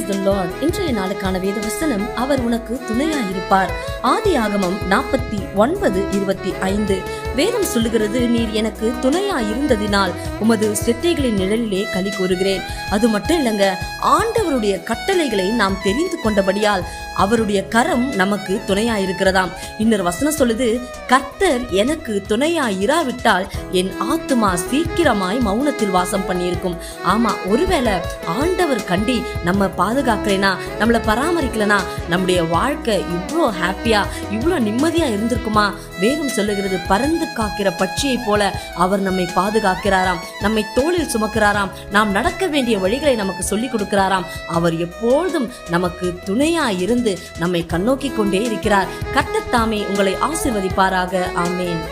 Praise the Lord. இன்றைய நாளுக்கான வேத வசனம், அவர் உனக்கு துணையாயிருப்பார். ஆதியாகமம் 49:25. வேதம் சொல்லுகிறது, நீர் எனக்கு துணையாயிருந்ததினால் உமது செட்டைகளின் நிழலிலே களி கூறுகிறேன். அது மட்டும் இல்லைங்க, ஆண்டவருடைய கட்டளைகளை நாம் தெரிந்து கொண்டபடியால் அவருடைய கரம் நமக்கு துணையாயிருக்கிறதாம். இன்னொரு வசனம் சொல்லுது, கர்த்தர் எனக்கு துணையாயிராவிட்டால் என் ஆத்துமா சீக்கிரமாய் மௌனத்தில் வாசம் பண்ணியிருக்கும். ஆமா, ஒருவேளை ஆண்டவர் கண்டி நம்ம பாதுகாக்கலைனா, நம்மளை பராமரிக்கலனா, நம்முடைய வாழ்க்கை இவ்வளோ ஹாப்பியா இவ்வளோ நிம்மதியா இருந்திருக்குமா? வேதம் சொல்லுகிறது, பறந்து காக்கிற பட்சியை போல அவர் நம்மை பாதுகாக்கிறாராம், நம்மை தோளில் சுமக்கிறாராம், நாம் நடக்க வேண்டிய வழிகளை நமக்கு சொல்லிக் கொடுக்கிறாராம். அவர் எப்பொழுதும் நமக்கு துணையா இருந்து நம்மை கண்ணோக்கி கொண்டே இருக்கிறார். கர்த்தர் தாமே உங்களை ஆசீர்வதிப்பாராக. ஆமென்.